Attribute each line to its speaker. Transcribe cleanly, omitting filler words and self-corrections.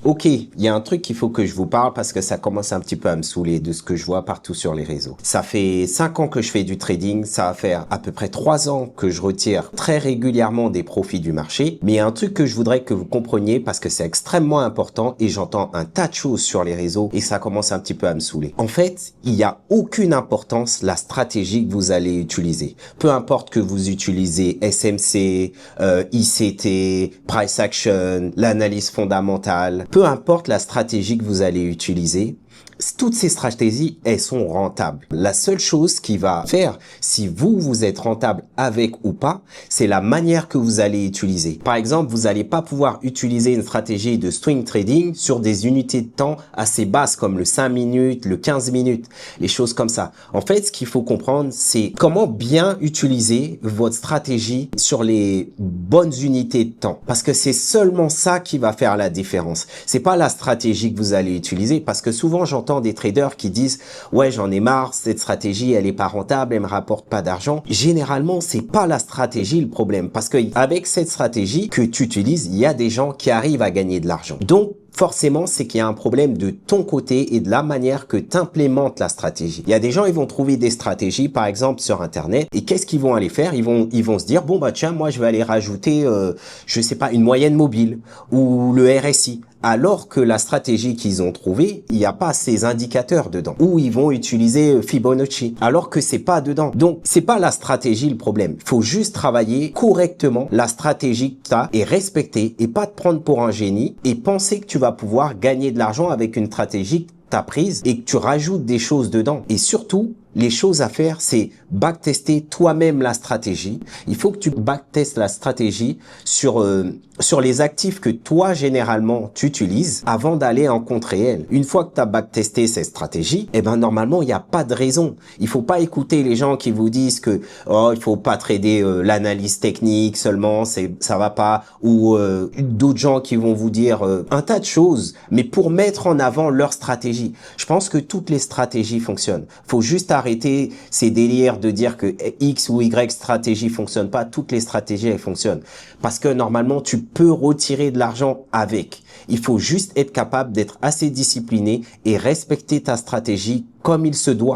Speaker 1: Ok, il y a un truc qu'il faut que je vous parle parce que ça commence un petit peu à me saouler de ce que je vois partout sur les réseaux. Ça fait 5 ans que je fais du trading, ça va faire à peu près 3 ans que je retire très régulièrement des profits du marché. Mais il y a un truc que je voudrais que vous compreniez parce que c'est extrêmement important et j'entends un tas de choses sur les réseaux et ça commence un petit peu à me saouler. En fait, il n'y a aucune importance la stratégie que vous allez utiliser. Peu importe que vous utilisez SMC, ICT, Price Action, l'analyse fondamentale, peu importe la stratégie que vous allez utiliser, toutes ces stratégies, elles sont rentables. La seule chose qui va faire si vous êtes rentable avec ou pas, c'est la manière que vous allez utiliser. Par exemple, vous n'allez pas pouvoir utiliser une stratégie de swing trading sur des unités de temps assez basses comme le 5 minutes, le 15 minutes, les choses comme ça. En fait, ce qu'il faut comprendre, c'est comment bien utiliser votre stratégie sur les bonnes unités de temps. Parce que c'est seulement ça qui va faire la différence. C'est pas la stratégie que vous allez utiliser parce que souvent j'entends des traders qui disent ouais, j'en ai marre, cette stratégie elle est pas rentable, elle me rapporte pas d'argent. Généralement, c'est pas la stratégie le problème parce que avec cette stratégie que tu utilises, il y a des gens qui arrivent à gagner de l'argent. Donc forcément, c'est qu'il y a un problème de ton côté et de la manière que tu implémentes la stratégie. Il y a des gens, ils vont trouver des stratégies, par exemple, sur Internet. Et qu'est-ce qu'ils vont aller faire? Ils vont se dire, bon, bah, tiens, moi, je vais aller rajouter, je sais pas, une moyenne mobile ou le RSI. Alors que la stratégie qu'ils ont trouvée, il n'y a pas ces indicateurs dedans. Ou ils vont utiliser Fibonacci, alors que c'est pas dedans. Donc, c'est pas la stratégie le problème. Il faut juste travailler correctement la stratégie que tu as et respecter et pas te prendre pour un génie et penser que tu vas pouvoir gagner de l'argent avec une stratégie que tu as prise et que tu rajoutes des choses dedans. Et surtout, les choses à faire, c'est backtester toi-même la stratégie. Il faut que tu backtestes la stratégie sur les actifs que toi, généralement, tu utilises avant d'aller en compte réel. Une fois que tu as backtesté cette stratégie, eh ben, normalement, il n'y a pas de raison. Il faut pas écouter les gens qui vous disent que, oh, il faut pas trader l'analyse technique seulement, ça va pas, ou d'autres gens qui vont vous dire un tas de choses, mais pour mettre en avant leur stratégie. Je pense que toutes les stratégies fonctionnent. Faut juste arrêter ces délires de dire que X ou Y stratégie fonctionne pas. Toutes les stratégies, elles fonctionnent. Parce que normalement, tu peux retirer de l'argent avec. Il faut juste être capable d'être assez discipliné et respecter ta stratégie comme il se doit.